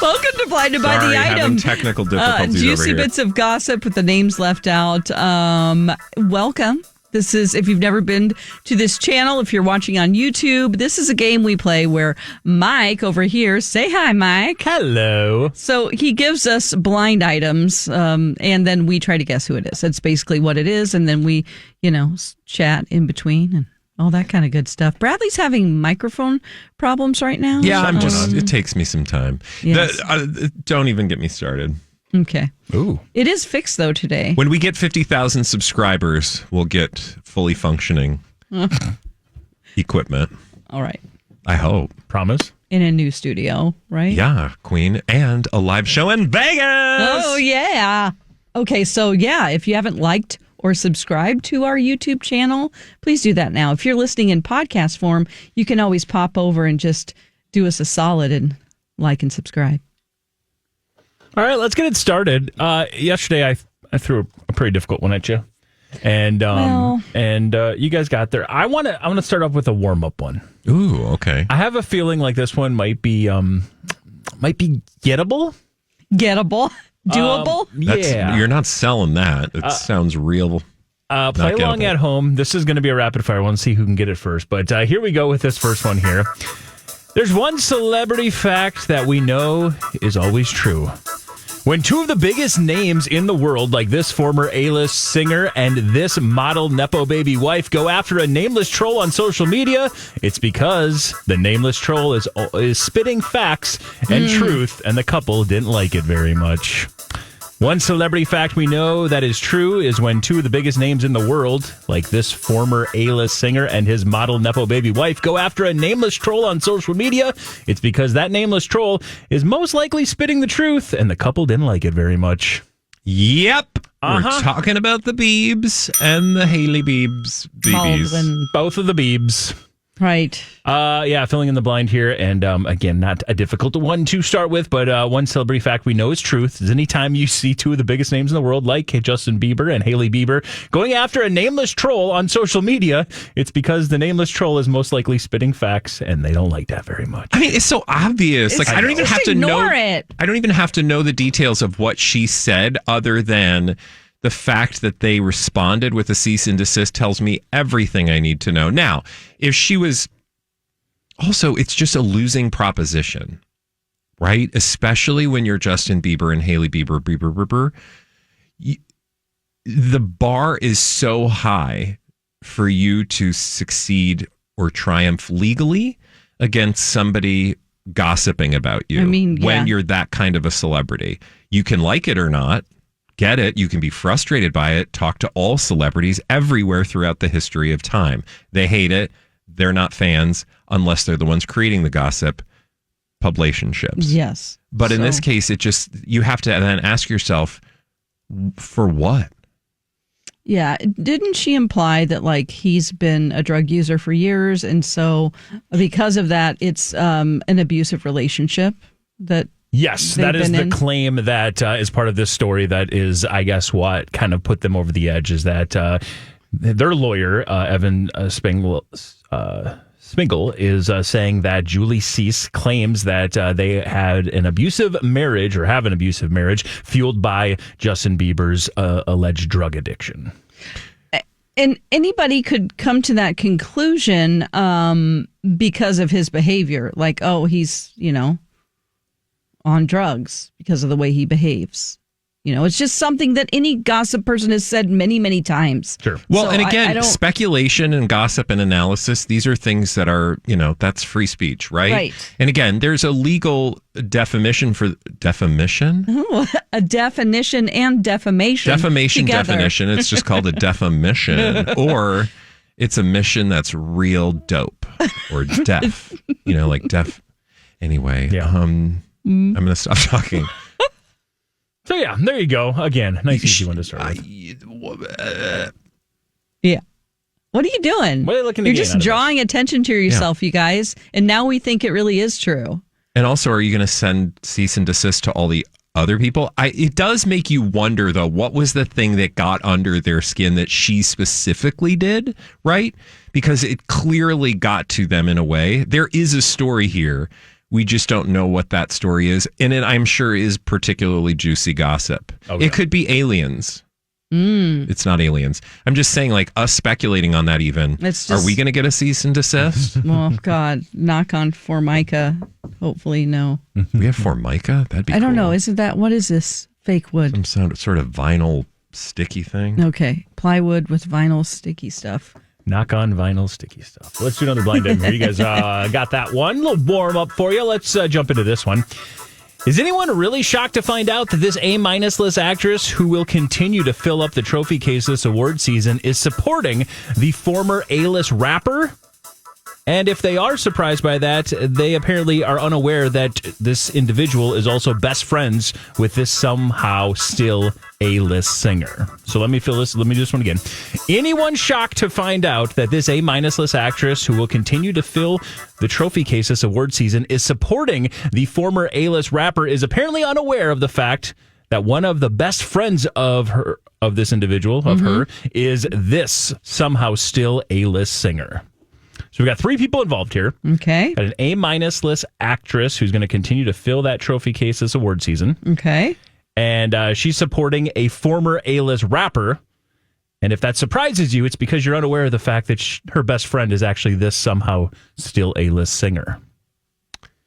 Welcome to Blinded by the Item. Having technical difficulties over Juicy here. bits of gossip with the names left out. Welcome. This is, if you've never been to this channel, if you're watching on YouTube, this is a game we play where Mike over here, say hi, Mike. Hello. So he gives us blind items, and then we try to guess who it is. That's basically what it is. And then we, chat in between and all that kind of good stuff. Bradley's having microphone problems right now. Yeah, it takes me some time. Yes. Don't even get me started. Okay. Ooh. It is fixed, though, today. When we get 50,000 subscribers, we'll get fully functioning equipment. All right. I hope. Promise? In a new studio, right? Yeah, Queen. And a live show in Vegas. Oh, yeah. Okay, so, if you haven't liked or subscribed to our YouTube channel, please do that now. If you're listening in podcast form, you can always pop over and just do us a solid and like and subscribe. All right, let's get it started. Yesterday, I threw a pretty difficult one at you, and you guys got there. I want to start off with a warm up one. Ooh, okay. I have a feeling like this one might be gettable, doable. You're not selling that. It sounds real. Play along at home. This is going to be a rapid fire. I want to see who can get it first. But here we go with this first one here. There's one celebrity fact that we know is always true. When two of the biggest names in the world, like this former A-list singer and this model Nepo baby wife, go after a nameless troll on social media, it's because the nameless troll is spitting facts and truth, and the couple didn't like it very much. One celebrity fact we know that is true is when two of the biggest names in the world, like this former A-list singer and his model Nepo baby wife, go after a nameless troll on social media, it's because that nameless troll is most likely spitting the truth, and the couple didn't like it very much. Yep. We're talking about the Biebs and the Haley Biebs. Both of the Biebs. Right. Filling in the blind here. And again, not a difficult one to start with, but one celebrity fact we know is truth is anytime you see two of the biggest names in the world, like Justin Bieber and Haley Bieber, going after a nameless troll on social media, it's because the nameless troll is most likely spitting facts, and they don't like that very much. I mean, it's so obvious. I don't even have to know it. I don't even have to know the details of what she said, other than the fact that they responded with a cease and desist tells me everything I need to know. Now, if she was also, it's just a losing proposition, right? Especially when you're Justin Bieber and Haley Bieber. The bar is so high for you to succeed or triumph legally against somebody gossiping about you. When you're that kind of a celebrity, you can like it or not. Get it. You can be frustrated by it. Talk to all celebrities everywhere throughout the history of time. They hate it. They're not fans unless they're the ones creating the gossip. Publicationships. Yes. But in this case, you have to then ask yourself, for what? Yeah. Didn't she imply that he's been a drug user for years, and so because of that, it's an abusive relationship that. Yes, that is the claim that is part of this story. That is, I guess, what kind of put them over the edge is that their lawyer, Evan Spingle, is saying that Julie Cease claims that they had an abusive marriage or have an abusive marriage fueled by Justin Bieber's alleged drug addiction. And anybody could come to that conclusion because of his behavior. He's, on drugs because of the way he behaves. It's just something that any gossip person has said many, many times. Sure. Well, so and again, speculation and gossip and analysis, these are things that are, that's free speech, right? Right. And again, there's a legal definition for defamation. Ooh, a definition and defamation. Definition. It's just called a defamation, or it's a mission that's real dope or deaf, like deaf. Anyway, yeah. I'm going to stop talking. So, yeah, there you go. Again, nice easy one to start with. Yeah. What are you doing? What are you looking to You're gain just out of drawing attention to yourself, you guys. And now we think it really is true. And also, are you going to send cease and desist to all the other people? It does make you wonder, though, what was the thing that got under their skin that she specifically did, right? Because it clearly got to them in a way. There is a story here We just don't know what that story is. And it, I'm sure, is particularly juicy gossip. Oh, yeah. It could be aliens. It's not aliens. I'm just saying, like, us speculating on that even. Are we going to get a cease and desist? Well, God, knock on Formica. Hopefully, no. We have Formica? That'd be I don't know. Isn't that, what is this? Fake wood? Some sort of vinyl sticky thing? Okay. Plywood with vinyl sticky stuff. Knock on vinyl sticky stuff. Let's do another blind item here. You guys got that one. A little warm up for you. Let's jump into this one. Is anyone really shocked to find out that this A-list actress who will continue to fill up the trophy case this award season is supporting the former A-list rapper? And if they are surprised by that, they apparently are unaware that this individual is also best friends with this somehow still A-list singer. So let me do this one again. Anyone shocked to find out that this A-list actress who will continue to fill the trophy case this award season is supporting the former A-list rapper is apparently unaware of the fact that one of the best friends of this individual, her, is this somehow still A-list singer. So we got 3 people involved here. Okay. Got an A-list actress who's going to continue to fill that trophy case this award season. Okay. And she's supporting a former A-list rapper. And if that surprises you, it's because you're unaware of the fact that her best friend is actually this somehow still A-list singer.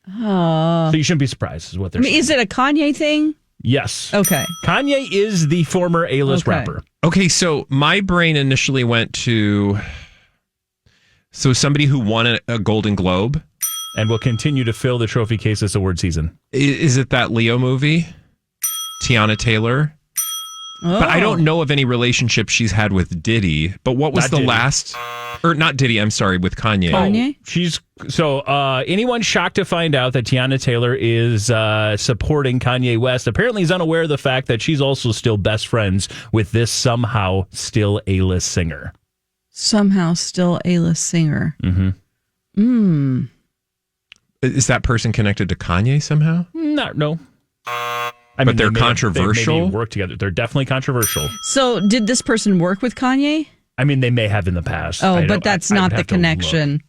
So you shouldn't be surprised is what they're saying. Is it a Kanye thing? Yes. Okay. Kanye is the former A-list rapper. Okay, so my brain initially went to... So somebody who won a Golden Globe. And will continue to fill the trophy case this award season. Is it that Leo movie? Tiana Taylor? Oh. But I don't know of any relationship she's had with Diddy. But what was last... Or not Diddy, I'm sorry, with Kanye. Kanye? Anyone shocked to find out that Tiana Taylor is supporting Kanye West apparently is unaware of the fact that she's also still best friends with this somehow still A-list singer. Somehow still A-list singer. Is that person connected to Kanye somehow? No. But they're controversial? They maybe work together. They're definitely controversial. So did this person work with Kanye? I mean, they may have in the past. Oh, but that's not the connection.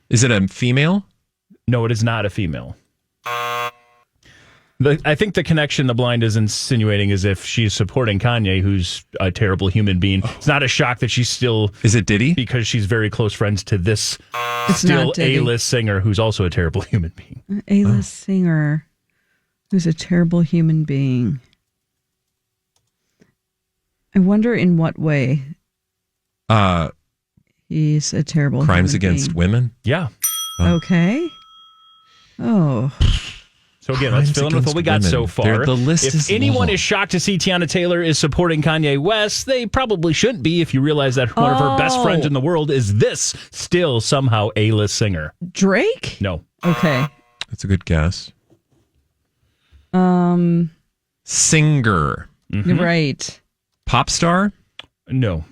Is it a female? No, it is not a female. I think the connection the blind is insinuating is if she's supporting Kanye, who's a terrible human being. It's not a shock that she's still... Is it Diddy? Because she's very close friends to this still A-list singer who's also a terrible human being. A-list singer who's a terrible human being. I wonder in what way he's a terrible crimes human against being. Women? Yeah. Okay. Oh. So again, let's fill in with what we got so far. The list if anyone is shocked to see Tiana Taylor is supporting Kanye West, they probably shouldn't be if you realize that one of her best friends in the world is this still somehow A-list singer. Drake? No. Okay. That's a good guess. Singer. Right. Pop star? No.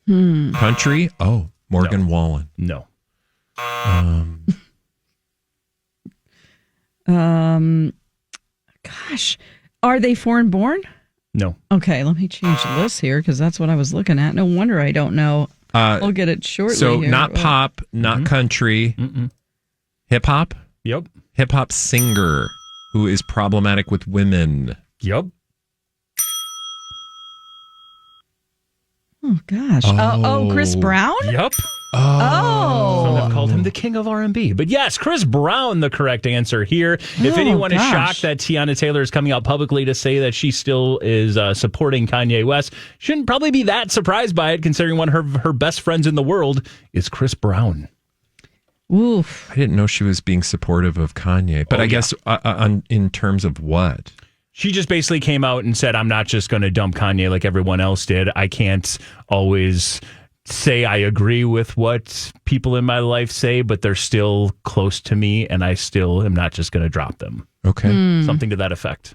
Country? Oh, Morgan Wallen. No. Gosh, are they foreign born? No. Okay, let me change this here because that's what I was looking at. No wonder I don't know. I'll get it shortly. So here. not pop, not country, hip hop. Yep. Hip hop singer who is problematic with women. Yep. Oh gosh. Chris Brown? Yep. Some have called him the king of R&B. But yes, Chris Brown, the correct answer here. If anyone is shocked that Tiana Taylor is coming out publicly to say that she still is supporting Kanye West, shouldn't probably be that surprised by it, considering one of her best friends in the world is Chris Brown. Oof. I didn't know she was being supportive of Kanye. But I guess in terms of what? She just basically came out and said, I'm not just going to dump Kanye like everyone else did. I can't always say I agree with what people in my life say, but they're still close to me, and I still am not just going to drop them. Okay. Something to that effect.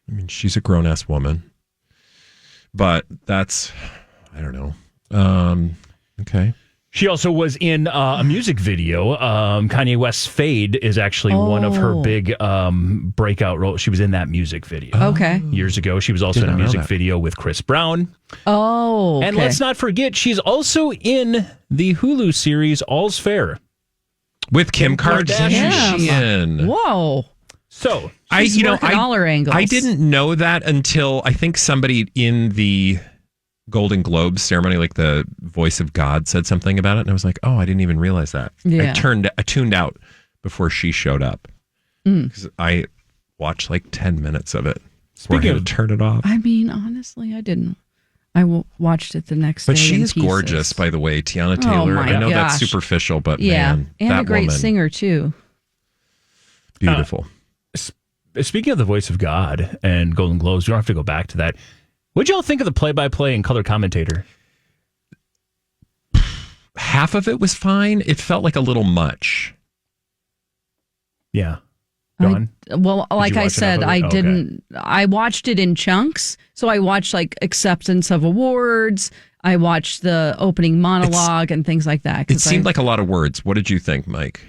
I mean, she's a grown-ass woman. But that's, I don't know. Okay. She also was in a music video. Kanye West's Fade is actually one of her big breakout roles. She was in that music video. Okay. Years ago. She was also in a music video with Chris Brown. Oh, okay. And let's not forget, she's also in the Hulu series All's Fair. with Kim Kardashian. Whoa. So all her angles. I didn't know that until I think somebody in the Golden Globes ceremony, like the voice of God, said something about it, and I was like, oh, I didn't even realize that. Yeah. I tuned out before she showed up because I watched like 10 minutes of it. Speaking I had to turn it off. I mean, honestly, I didn't. I watched it the next day. But she is gorgeous, by the way, Tiana Taylor. Oh, I know that's superficial, but man, and that a great woman, singer too. Beautiful. Speaking of the voice of God and Golden Globes, we don't have to go back to that. What'd y'all think of the play-by-play and color commentator? Half of it was fine. It felt like a little much. Yeah. Dawn? Like I said, I didn't. I watched it in chunks. So I watched like acceptance of awards. I watched the opening monologue and things like that. It seemed like a lot of words. What did you think, Mike?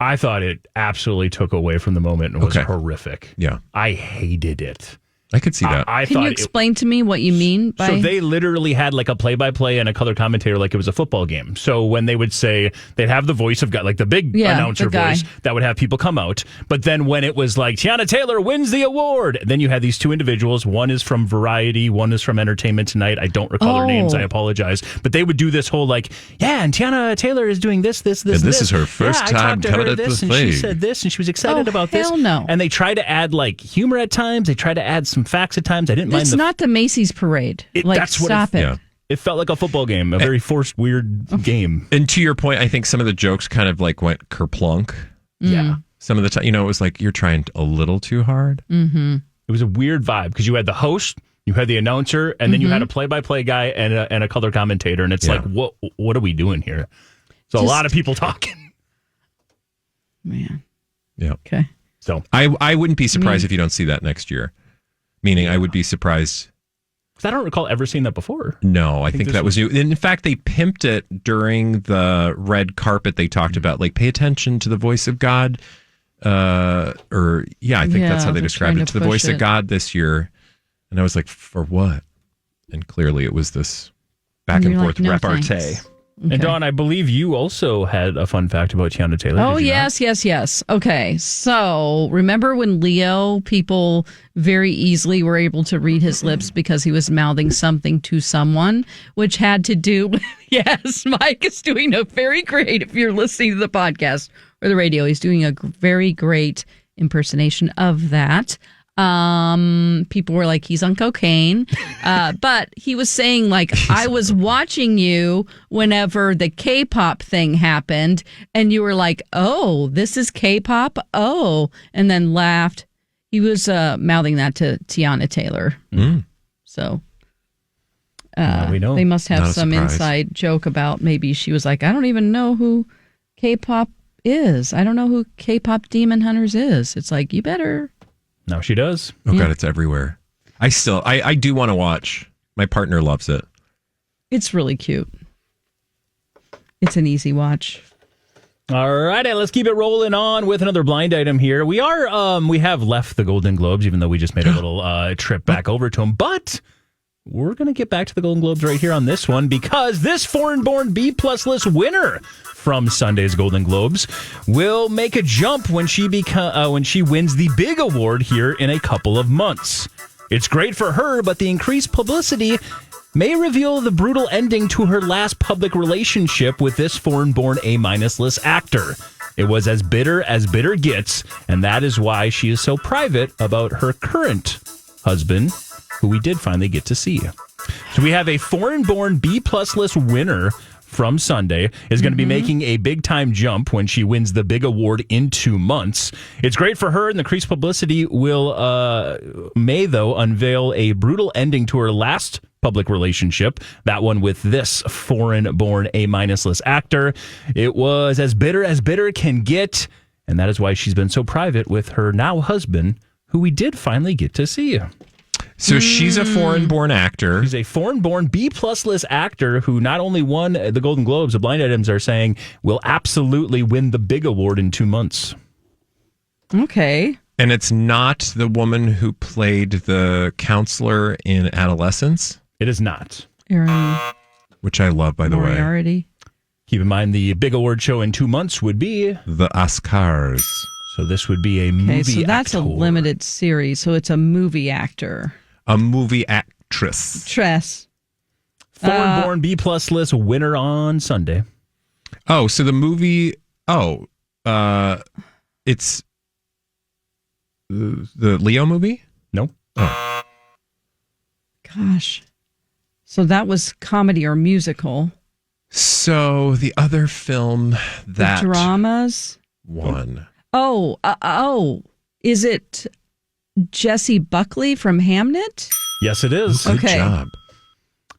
I thought it absolutely took away from the moment and was horrific. Yeah. I hated it. I could see that. Can you explain to me what you mean by... So they literally had like a play-by-play and a color commentator like it was a football game. So when they would say, they'd have the voice of God, like the big announcer voice that would have people come out. But then when it was like, Tiana Taylor wins the award, then you had these two individuals. One is from Variety, one is from Entertainment Tonight. I don't recall their names. I apologize. But they would do this whole like, and Tiana Taylor is doing this. And this is her first time coming at this and she said this, and she was excited about this. No. And they try to add like humor at times. They try to add some facts at times. I didn't mind. It's not the Macy's parade. Stop it. Yeah. It felt like a football game, a very forced, weird game. And to your point, I think some of the jokes kind of like went kerplunk. Yeah. Some of the time, it was like you're trying a little too hard. Mm-hmm. It was a weird vibe because you had the host, you had the announcer, and then you had a play-by-play guy and a color commentator. And it's like, what are we doing here? So a lot of people talking. Man. Yeah. Okay. So I wouldn't be surprised if you don't see that next year. Meaning, I would be surprised. Because I don't recall ever seeing that before. No, I think that was new. In fact, they pimped it during the red carpet. They talked about, like, pay attention to the voice of God. I think that's how they described it, to the voice of God this year. And I was like, for what? And clearly it was this back and forth repartee. Okay. And Dawn, I believe you also had a fun fact about Tiana Taylor. Oh, yes. Okay, so remember when Leo, people very easily were able to read his lips because he was mouthing something to someone, which had to do with, yes, Mike is doing a very great, if you're listening to the podcast or the radio, he's doing a very great impersonation of that. People were like, he's on cocaine. But he was saying, like, I was watching you whenever the K-pop thing happened, and you were like, oh, this is K-pop? Oh, and then laughed. He was mouthing that to Tiana Taylor. So we know. They must have some inside joke about maybe she was like, I don't even know who K-pop is. I don't know who K-pop Demon Hunters is. It's like, you better... Now she does. Oh, God, it's everywhere. I do want to watch. My partner loves it. It's really cute. It's an easy watch. All right, let's keep it rolling on with another blind item here. We have left the Golden Globes, even though we just made a little trip back over to them. But we're going to get back to the Golden Globes right here on this one, because this foreign-born B-plus list winner from Sunday's Golden Globes will make a jump when she wins the big award here in a couple of months. It's great for her, but the increased publicity may reveal the brutal ending to her last public relationship with this foreign-born A-minus list actor. It was as bitter gets, and that is why she is so private about her current husband, who we did finally get to see. So we have a foreign-born B-plus list winner from Sunday is going to be making a big-time jump when she wins the big award in 2 months. It's great for her, and the increased publicity may, though, unveil a brutal ending to her last public relationship, that one with this foreign-born A-minus list actor. It was as bitter can get, and that is why she's been so private with her now husband, who we did finally get to see. So she's a foreign-born actor. She's a foreign-born B-plus list actor who not only won the Golden Globes, the blind items are saying will absolutely win the big award in 2 months. Okay. And it's not the woman who played the counselor in Adolescence? It is not. Which I love, by the way. Moriarty. Keep in mind the big award show in 2 months would be the Oscars. So this would be a movie so that's actor. a limited series. So it's a movie actor. A movie actress. Foreign-born B-plus list winner on Sunday. Oh, so the movie... it's the Leo movie? No. Oh. Gosh. So that was comedy or musical. So the other film that... The dramas? Won. Is it Jessie Buckley from Hamnet? Yes, it is. Good job.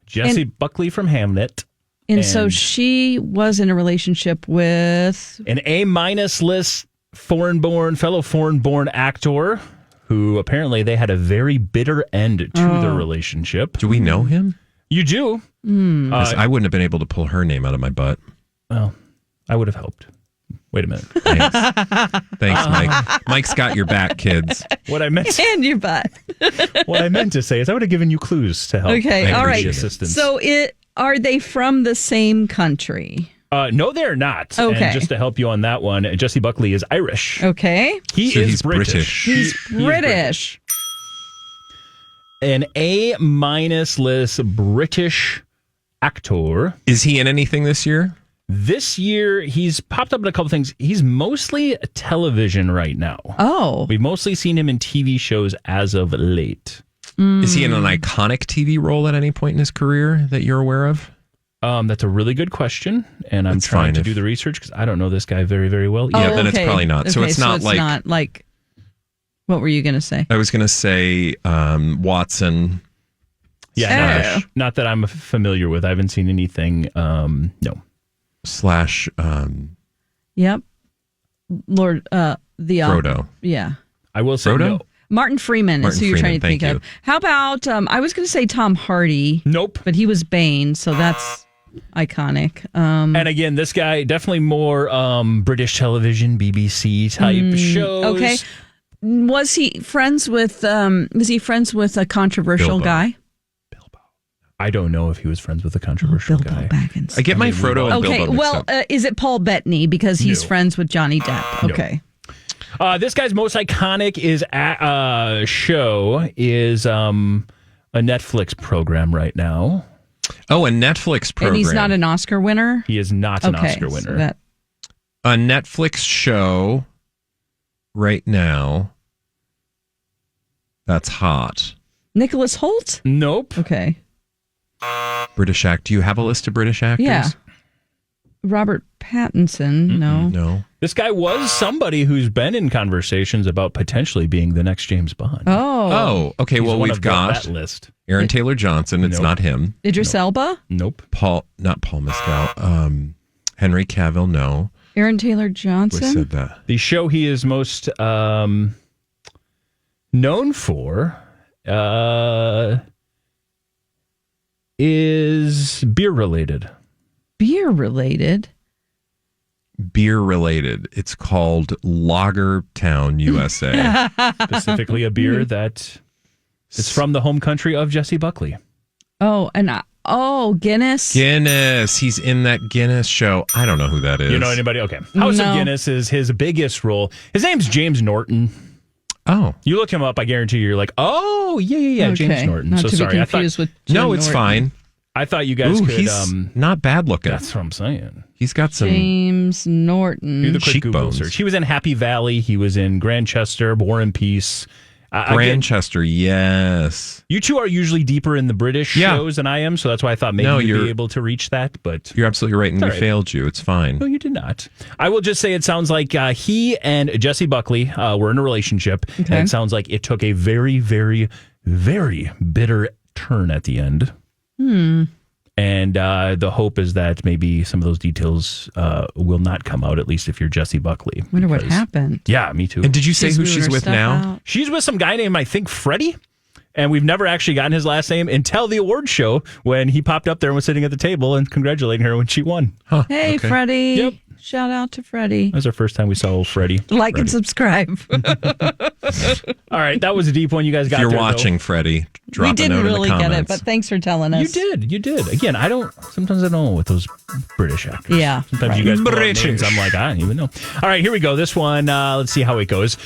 Jessie Buckley from Hamnet. And so she was in a relationship with... An A-minus list fellow foreign-born actor who apparently they had a very bitter end to their relationship. Do we know him? You do. 'Cause I wouldn't have been able to pull her name out of my butt. Well, I would have helped. Wait a minute. Thanks, Mike. Mike's got your back, kids. What I meant And your butt. what I meant to say is I would have given you clues to help. Okay, all right. Assistance. So are they from the same country? No, they're not. Okay. And just to help you on that one, Jessie Buckley is Irish. Okay. He's British. He's British. An A-minus list British actor. Is he in anything this year? This year, he's popped up in a couple things. He's mostly television right now. Oh. We've mostly seen him in TV shows as of late. Is he in an iconic TV role at any point in his career that you're aware of? That's a really good question, and I'm trying to do the research because I don't know this guy very, very well. Yeah, then it's probably not. So it's not like... What were you going to say? I was going to say Watson. Yeah, not that I'm familiar with. I haven't seen anything. No. Slash. Yep. Lord, Frodo. Yeah. I will say Frodo? no. Martin Freeman is who you're trying to think of. How about, I was going to say Tom Hardy. Nope. But he was Bane, so that's iconic. And again, this guy, definitely more British television, BBC type shows. Okay. Was he friends with a controversial Bilbo. guy? I don't know if he was friends with a controversial guy. Baggins. I get my Frodo and Bilbo mixed up. Is it Paul Bettany because he's friends with Johnny Depp? No. Okay. This guy's most iconic show is a Netflix program right now. Oh, a Netflix program. And he's not an Oscar winner? He is not an Oscar winner. A Netflix show right now that's hot. Nicholas Hoult? Nope. Okay. British actor. Do you have a list of British actors? Yeah. Robert Pattinson? No. No. This guy was somebody who's been in conversations about potentially being the next James Bond. Oh, okay. He's well, we've got that list. Aaron Taylor Johnson. It's not him. Idris Elba? Nope. Not Paul Mescal. Henry Cavill. No. Aaron Taylor Johnson? We said that. The show he is most known for is beer related. Beer related? Beer related. It's called Lager Town, USA. Specifically a beer that is from the home country of Jessie Buckley. Oh, and Guinness? Guinness. He's in that Guinness show. I don't know who that is. You know anybody? Okay. House of Guinness is his biggest role. His name's James Norton. Oh. You look him up, I guarantee you're like, oh, yeah, Okay. James Norton. Not so to sorry. be confused with Jim No, it's Norton. fine. I thought you guys could. He's not bad looking. That's what I'm saying. He's got some James Norton. Do the quick Google cheekbones. search. He was in Happy Valley. He was in Grantchester, War and Peace. Grantchester, yes. You two are usually deeper in the British shows than I am, so that's why I thought maybe you'd be able to reach that. But you're absolutely right, and we failed you. It's fine. No, you did not. I will just say it sounds like he and Jessie Buckley were in a relationship, and it sounds like it took a very, very, very bitter turn at the end. And the hope is that maybe some of those details will not come out, at least if you're Jessie Buckley. Wonder what happened. Yeah, me too. And did you say who she's with now? She's with some guy named, I think, Freddie. And we've never actually gotten his last name until the award show when he popped up there and was sitting at the table and congratulating her when she won. Huh, Hey, Freddie. Yep. Shout out to Freddie. That was our first time we saw old Freddie. Like and subscribe. All right, that was a deep one. You guys got. If you're watching, Freddie, drop a note in the comments. We didn't really get it, but thanks for telling us. You did. Again, sometimes I don't know with those British actors. Yeah. Sometimes you guys British names, I'm like, I don't even know. All right, here we go. This one, let's see how it goes.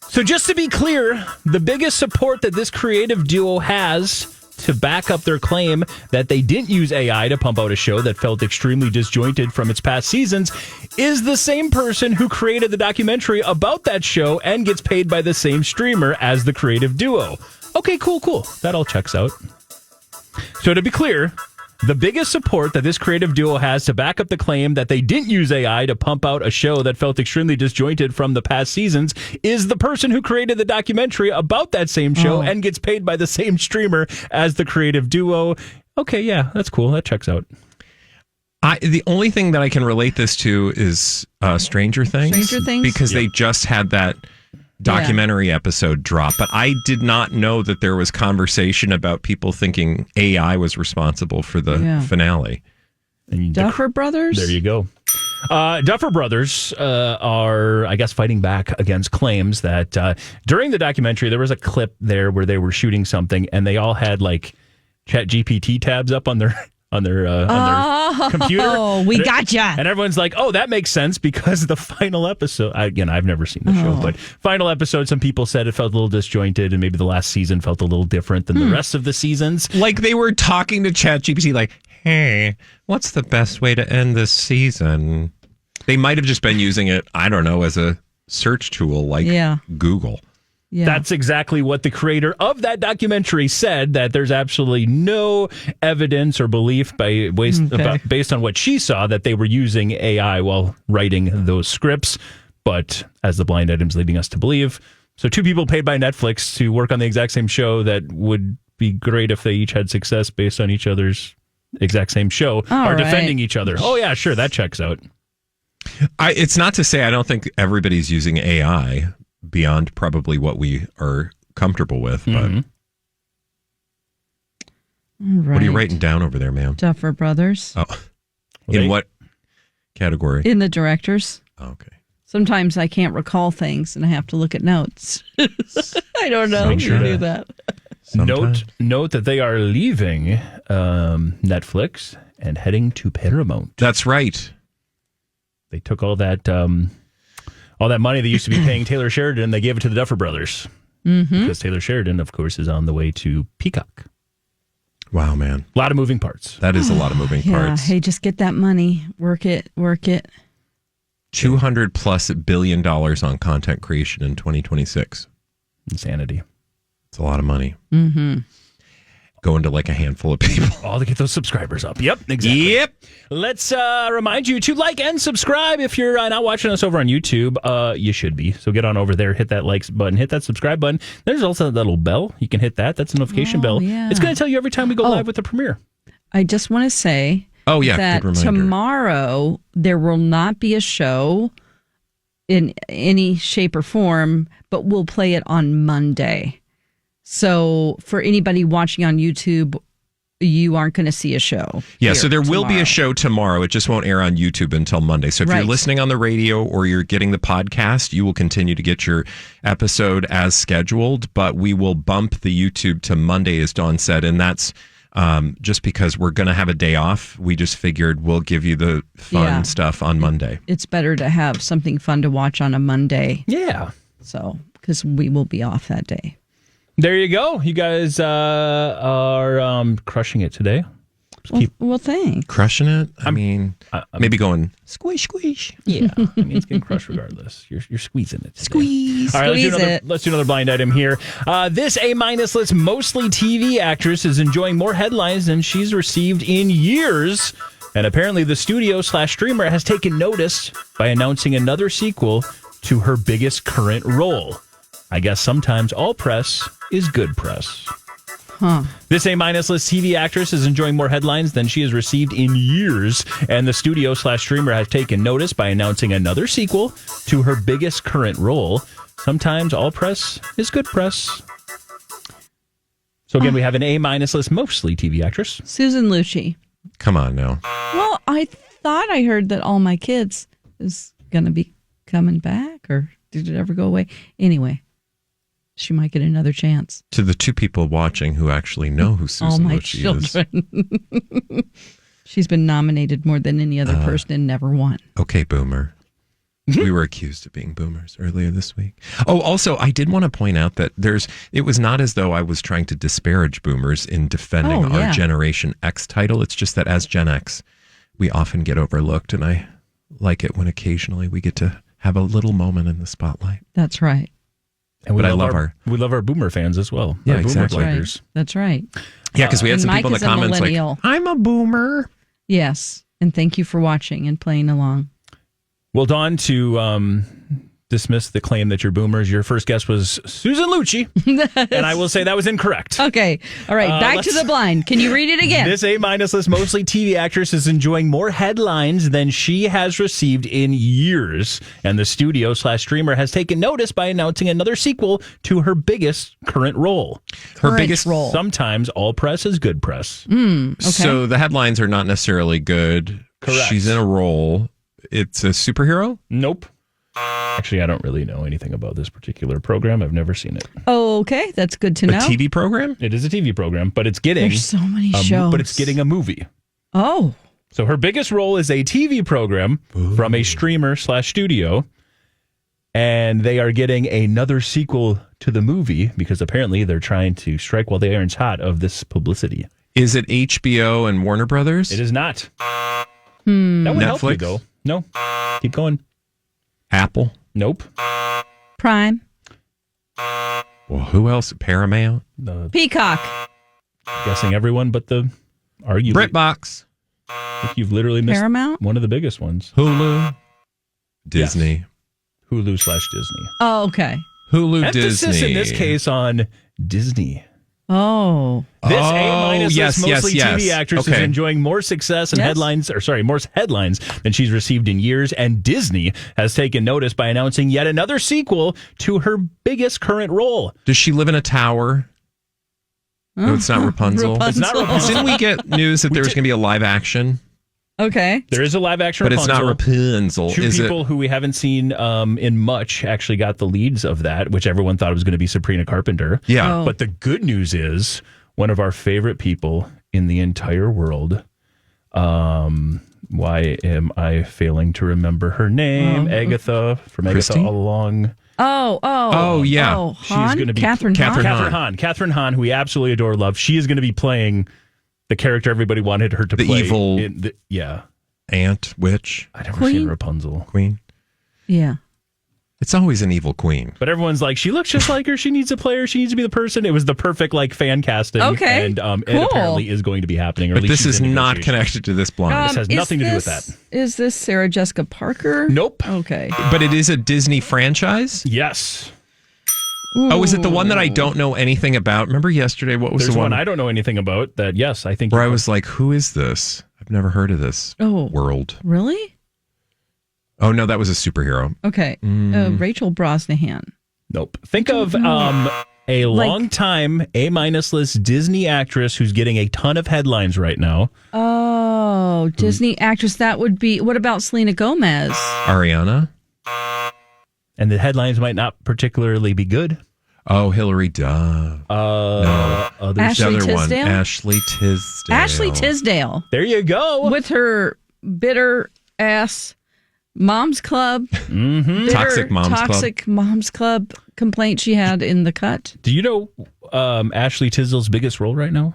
So just to be clear, the biggest support that this creative duo has to back up their claim that they didn't use AI to pump out a show that felt extremely disjointed from its past seasons is the same person who created the documentary about that show and gets paid by the same streamer as the creative duo. Okay, cool. That all checks out. So to be clear, the biggest support that this creative duo has to back up the claim that they didn't use AI to pump out a show that felt extremely disjointed from the past seasons is the person who created the documentary about that same show and gets paid by the same streamer as the creative duo. Okay, yeah, that's cool. That checks out. The only thing that I can relate this to is Stranger Things. Because they just had that documentary episode drop, but I did not know that there was conversation about people thinking AI was responsible for the finale. And Duffer Brothers? There you go. Duffer Brothers are, I guess, fighting back against claims that during the documentary, there was a clip there where they were shooting something and they all had like ChatGPT tabs up on their computer. Oh, we gotcha. And everyone's like, oh, that makes sense because the final episode, again, I've never seen the show, but final episode, some people said it felt a little disjointed and maybe the last season felt a little different than the rest of the seasons. Like they were talking to ChatGPT like, hey, what's the best way to end this season? They might have just been using it, I don't know, as a search tool like Google. Yeah. That's exactly what the creator of that documentary said, that there's absolutely no evidence or belief based on what she saw that they were using AI while writing those scripts. But as the blind item's leading us to believe, so two people paid by Netflix to work on the exact same show that would be great if they each had success based on each other's exact same show are defending each other. Oh, yeah, sure. That checks out. It's not to say I don't think everybody's using AI beyond probably what we are comfortable with, but what are you writing down over there, ma'am? Duffer Brothers. Oh, in what category? In the directors. Oh, okay. Sometimes I can't recall things and I have to look at notes. I don't know how to do that. Note that they are leaving Netflix and heading to Paramount. That's right. They took all that money they used to be paying Taylor Sheridan, they gave it to the Duffer Brothers. Because Taylor Sheridan, of course, is on the way to Peacock. Wow, man. A lot of moving parts. That is a lot of moving parts. Hey, just get that money. Work it. $200+ billion on content creation in 2026. Insanity. It's a lot of money. Going to like a handful of people. All to get those subscribers up. Yep, exactly. Yep. Let's remind you to like and subscribe. If you're not watching us over on YouTube, you should be. So get on over there, hit that like button, hit that subscribe button. There's also that little bell. You can hit that. That's a notification bell. Yeah. It's going to tell you every time we go live with the premiere. I just want to say that tomorrow there will not be a show in any shape or form, but we'll play it on Monday. So for anybody watching on YouTube, you aren't going to see a show. Yeah, so there will be a show tomorrow. It just won't air on YouTube until Monday. So if you're listening on the radio or you're getting the podcast, you will continue to get your episode as scheduled, but we will bump the YouTube to Monday, as Dawn said, and that's just because we're going to have a day off. We just figured we'll give you the fun stuff on Monday. It's better to have something fun to watch on a Monday. Yeah. So, because we will be off that day. There you go. You guys are crushing it today. Well, thanks. Crushing it? I mean, maybe going squish, squish. Yeah. I mean, it's getting crushed regardless. You're squeezing it today. Squeeze. All right, let's do another blind item here. This A-minus list mostly TV actress is enjoying more headlines than she's received in years. And apparently the studio/streamer has taken notice by announcing another sequel to her biggest current role. I guess sometimes all press is good press. This A-minus list TV actress is enjoying more headlines than she has received in years, and the studio/streamer has taken notice by announcing another sequel to her biggest current role. Sometimes all press is good press. So again, we have an A-minus list, mostly TV actress. Susan Lucci. Come on now. Well, I thought I heard that All My Kids is going to be coming back, or did it ever go away? Anyway, she might get another chance. To the two people watching who actually know who Susan Lucci is. She's been nominated more than any other person and never won. Okay, boomer. We were accused of being boomers earlier this week. Oh, also, I did want to point out that it was not as though I was trying to disparage boomers in defending our Generation X title. It's just that as Gen X, we often get overlooked, and I like it when occasionally we get to have a little moment in the spotlight. That's right. And we love our boomer fans as well. Yeah, our exactly. Boomer players. That's right. Yeah, because we had some people in the comments like, I'm a boomer. Yes, and thank you for watching and playing along. Well, Dawn, to dismiss the claim that you're boomers, your first guess was Susan Lucci, and I will say that was incorrect. Okay. All right, back to the blind. Can you read it again? This A-minus list, mostly TV actress, is enjoying more headlines than she has received in years, and the studio/streamer has taken notice by announcing another sequel to her biggest current role. Her biggest role. Sometimes all press is good press. Okay. So the headlines are not necessarily good. Correct. She's in a role. It's a superhero? Nope. Actually, I don't really know anything about this particular program. I've never seen it. Oh, okay. That's good to know. A TV program? It is a TV program, but it's getting... There's so many shows. But it's getting a movie. Oh. So her biggest role is a TV program from a streamer/studio, and they are getting another sequel to the movie because apparently they're trying to strike while the iron's hot of this publicity. Is it HBO and Warner Brothers? It is not. That would help you, though. No. Keep going. Apple? Nope. Prime. Well, who else? Paramount? Peacock. Guessing everyone but the arguably. BritBox. I think you've literally missed Paramount? one of the biggest ones. Hulu. Disney. Yes. Hulu/Disney. Oh, okay. Hulu, Emphasis Disney. in this case on Disney. Oh. This A-minus yes, mostly yes. TV actress is enjoying more success and more headlines than she's received in years, and Disney has taken notice by announcing yet another sequel to her biggest current role. Does she live in a tower? No, it's not Rapunzel. It's not Rapunzel. Didn't we get news that there was going to be a live action? Okay. There is a live action But Rapunzel. it's not Rapunzel. Two people who we haven't seen in much actually got the leads of that, which everyone thought was going to be Sabrina Carpenter. Yeah. But the good news is one of our favorite people in the entire world. Why am I failing to remember her name? Agatha from Christy? Agatha All Along. Oh, yeah. Oh, She's going to be Catherine Hahn. Catherine Hahn, who we absolutely adore, love. She is going to be playing the character everybody wanted her to play. The evil aunt, witch. I've never seen Rapunzel. Queen. Yeah. It's always an evil queen. But everyone's like, she looks just like her. She needs a player. She needs to be the person. It was the perfect fan casting. Okay. And cool. it apparently is going to be happening. Or But at least this is not connected to this blind. This has nothing to do with that. Is this Sarah Jessica Parker? Nope. Okay. But it is a Disney franchise? Yes. Ooh. Oh, is it the one that I don't know anything about? Remember yesterday? What was There's the one I don't know anything about that? Yes, I think. where I was like, who is this? I've never heard of this world. Really? Oh, no, that was a superhero. Okay. Rachel Brosnahan. Nope. Think of a long-time A-minus list Disney actress who's getting a ton of headlines right now. Oh, Disney actress. That would be. What about Selena Gomez? Ariana? And the headlines might not particularly be good. Oh, Hillary Duff. No. Ashley the other one. Tisdale? Ashley Tisdale. Ashley Tisdale. There you go. With her bitter ass Mom's Club. Mm-hmm. Toxic Mom's Club complaint she had in The Cut. Do you know Ashley Tisdale's biggest role right now?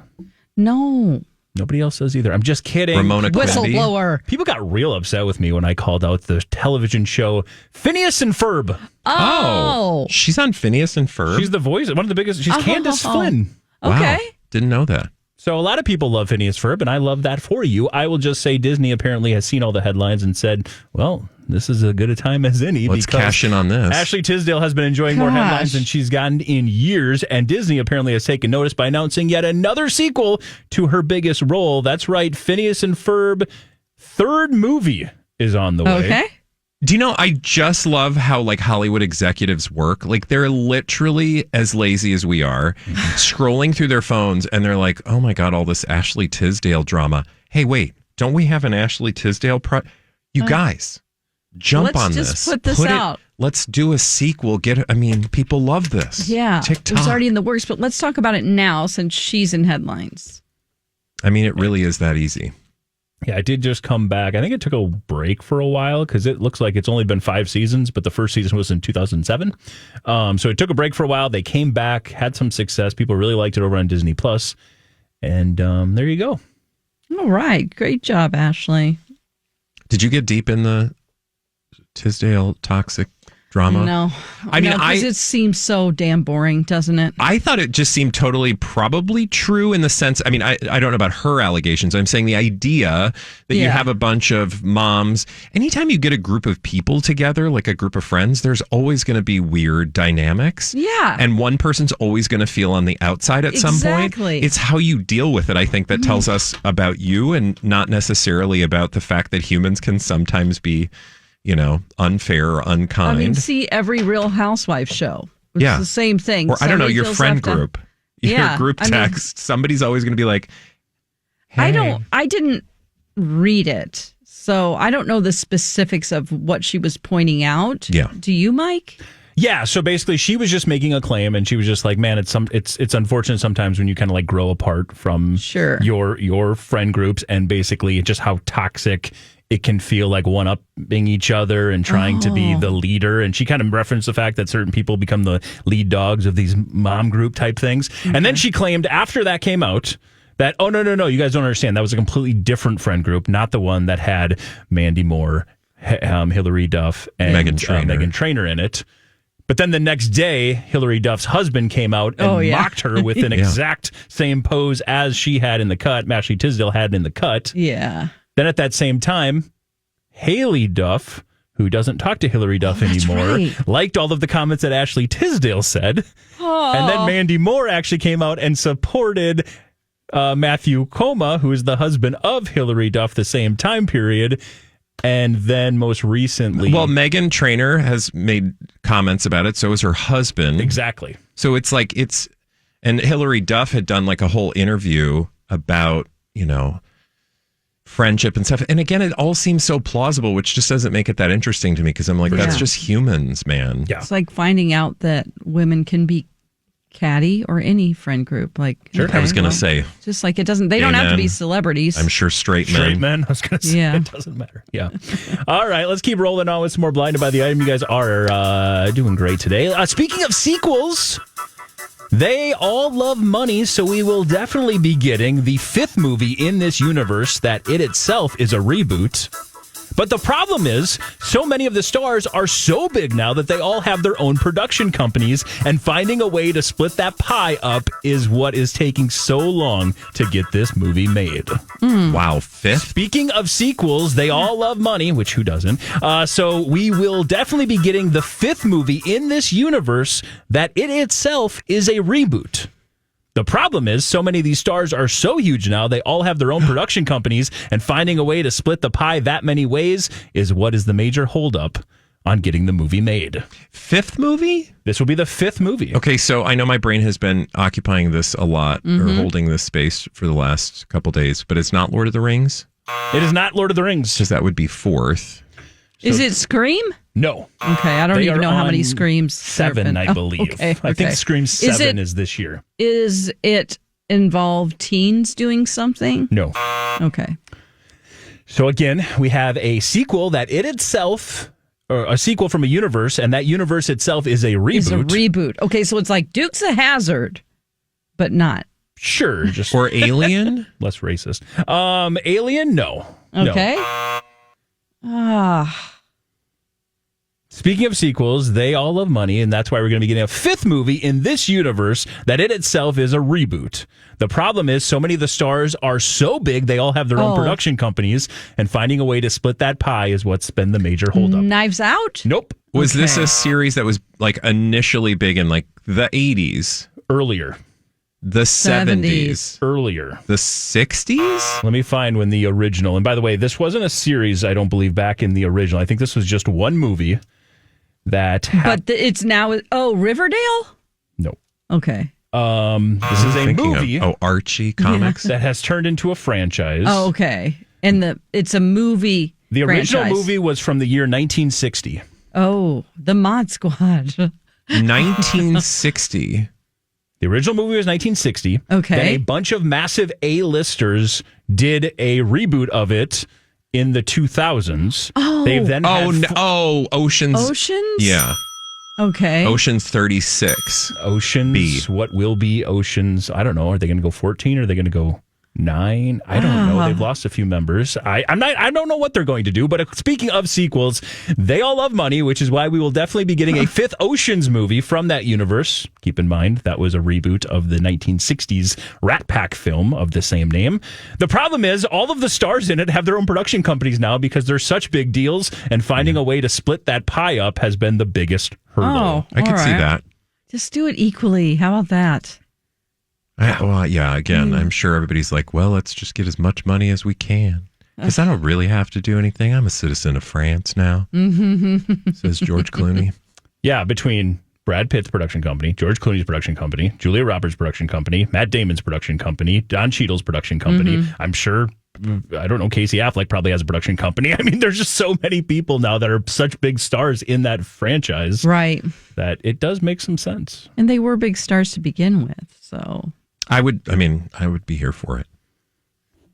No. Nobody else does either. I'm just kidding. Ramona Quimby. Whistleblower. People got real upset with me when I called out the television show Phineas and Ferb. Oh. She's on Phineas and Ferb? She's the voice, one of the biggest. She's Candace Flynn. Okay. Wow. Didn't know that. So a lot of people love Phineas Ferb, and I love that for you. I will just say Disney apparently has seen all the headlines and said, well, this is as good a time as any. Let's cash in on this. Ashley Tisdale has been enjoying more headlines than she's gotten in years, and Disney apparently has taken notice by announcing yet another sequel to her biggest role. That's right, Phineas and Ferb, third movie is on the way. Okay. Do you know, I just love how Hollywood executives work. They're literally as lazy as we are, scrolling through their phones, and they're like, oh my God, all this Ashley Tisdale drama. Hey, wait, don't we have an Ashley Tisdale? You guys, jump on this. Let's just put this out. Let's do a sequel. People love this. Yeah. TikTok. It was already in the works, but let's talk about it now since she's in headlines. It really is that easy. Yeah, I did just come back. I think it took a break for a while because it looks like it's only been 5 seasons, but the first season was in 2007. So it took a break for a while. They came back, had some success. People really liked it over on Disney Plus, and there you go. All right, great job, Ashley. Did you get deep in the Tisdale toxic drama? No. Because it seems so damn boring, doesn't it? I thought it just seemed totally probably true in the sense, I don't know about her allegations. I'm saying the idea that you have a bunch of moms. Anytime you get a group of people together, like a group of friends, there's always going to be weird dynamics. Yeah. And one person's always going to feel on the outside at some point. It's how you deal with it, I think, that tells us about you and not necessarily about the fact that humans can sometimes be unfair or unkind. See every Real Housewives show. It's the same thing. Or I don't know, your friend group. Your group text. Somebody's always going to be like, hey. I didn't read it, so I don't know the specifics of what she was pointing out. Yeah. Do you, Mike? Yeah, so basically she was just making a claim and she was just like, man, it's unfortunate sometimes when you kind of like grow apart from your friend groups and basically just how toxic it can feel, like one-upping each other and trying to be the leader. And she kind of referenced the fact that certain people become the lead dogs of these mom group type things. Mm-hmm. And then she claimed after that came out that, oh, no, you guys don't understand. That was a completely different friend group, not the one that had Mandy Moore, Hillary Duff, and Meghan Traynor in it. But then the next day, Hillary Duff's husband came out and mocked her with an exact same pose as she had in the cut, Ashley Tisdale had in the cut. Yeah. Then at that same time, Haley Duff, who doesn't talk to Hillary Duff anymore, liked all of the comments that Ashley Tisdale said. Oh. And then Mandy Moore actually came out and supported Matthew Coma, who is the husband of Hillary Duff, the same time period. And then most recently... Well, Meghan Traynor has made comments about it. So has her husband. Exactly. So it's like and Hillary Duff had done like a whole interview about, friendship and stuff. And again, it all seems so plausible, which just doesn't make it that interesting to me because I'm like, that's just humans, man. Yeah. It's like finding out that women can be catty or any friend group. Like, sure. I was going to say. Just like they don't have to be celebrities. I'm sure straight men. I was going to say, it doesn't matter. Yeah. All right, let's keep rolling on with some more Blinded by the Item. You guys are doing great today. Speaking of sequels, they all love money, so we will definitely be getting the 5th movie in this universe that it itself is a reboot. But the problem is, so many of the stars are so big now that they all have their own production companies, and finding a way to split that pie up is what is taking so long to get this movie made. Wow, 5th? Speaking of sequels, they all love money, which who doesn't? So we will definitely be getting the 5th movie in this universe that it itself is a reboot. The problem is, so many of these stars are so huge now, they all have their own production companies, and finding a way to split the pie that many ways is what is the major holdup on getting the movie made. 5th movie? This will be the 5th movie. Okay, so I know my brain has been occupying this a lot, or holding this space for the last couple days, but it's not Lord of the Rings? It is not Lord of the Rings. Because that would be 4th. Is it Scream? No. Okay, I don't even know how many Screams. 7, I believe. Okay. I think Scream 7 is this year. Is it involve teens doing something? No. Okay. So again, we have a sequel that it itself, or a sequel from a universe, and that universe itself is a reboot. It's a reboot. Okay, so it's like Dukes of Hazzard, but not. Sure. Just or Alien? Less racist. Alien? No. Okay. No. Speaking of sequels, they all love money, and that's why we're going to be getting a 5th movie in this universe that it itself is a reboot. The problem is, so many of the stars are so big, they all have their own production companies, and finding a way to split that pie is what's been the major holdup. Knives Out? Nope. Was this a series that was like initially big in like the 80s? Earlier. The 70s. Earlier. The 60s? Let me find when the original, and by the way, this wasn't a series, I don't believe, back in the original. I think this was just one movie. It's now. Riverdale? No. Okay. This is a movie. Archie comics that has turned into a franchise. Oh, okay. And it's a movie The original franchise. movie was from the year 1960. Oh, the Mod Squad. 1960. The original movie was 1960. Okay. Then a bunch of massive A-listers did a reboot of it in the 2000s. Oh. They've then Oceans. Oceans? Yeah. Okay. Oceans 36. Oceans. B. What will be Oceans? I don't know. Are they going to go 14 or are they going to go 9? I don't know. They've lost a few members. I don't know what they're going to do. But speaking of sequels, they all love money, which is why we will definitely be getting a fifth Oceans movie from that universe. Keep in mind that was a reboot of the 1960s Rat Pack film of the same name. The problem is all of the stars in it have their own production companies now because they're such big deals, and finding a way to split that pie up has been the biggest hurdle. Oh, I could see that. Just do it equally. How about that? Again, I'm sure everybody's like, well, let's just get as much money as we can. Because I don't really have to do anything. I'm a citizen of France now, says George Clooney. Yeah, between Brad Pitt's production company, George Clooney's production company, Julia Roberts' production company, Matt Damon's production company, Don Cheadle's production company. I'm sure, I don't know, Casey Affleck probably has a production company. I mean, there's just so many people now that are such big stars in that franchise. Right. That it does make some sense. And they were big stars to begin with, so... I would be here for it.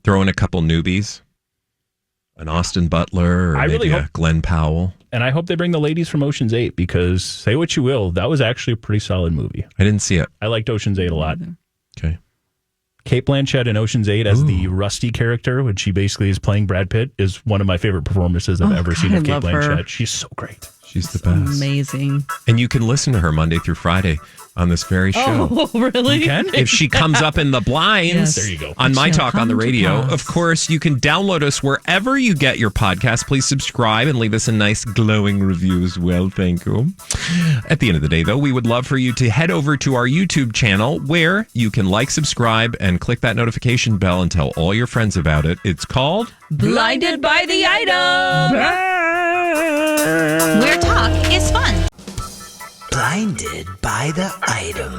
Throw in a couple newbies, an Austin Butler, or maybe a Glenn Powell. And I hope they bring the ladies from Ocean's 8 because, say what you will, that was actually a pretty solid movie. I didn't see it. I liked Ocean's 8 a lot. Okay. Kate Blanchett in Ocean's 8 as the Rusty character, when she basically is playing Brad Pitt, is one of my favorite performances I've ever seen of Kate Blanchett. Her. She's so great. She's the best. Amazing. And you can listen to her Monday through Friday on this very show. Oh, really? You can? If she comes up in the blinds, Yes. There you go. on myTalk on the radio. Of course, you can download us wherever you get your podcast. Please subscribe and leave us a nice glowing review as well. Thank you. At the end of the day, though, we would love for you to head over to our YouTube channel where you can like, subscribe, and click that notification bell and tell all your friends about it. It's called Blinded by the Item. Where talk is fun. Blinded by the item.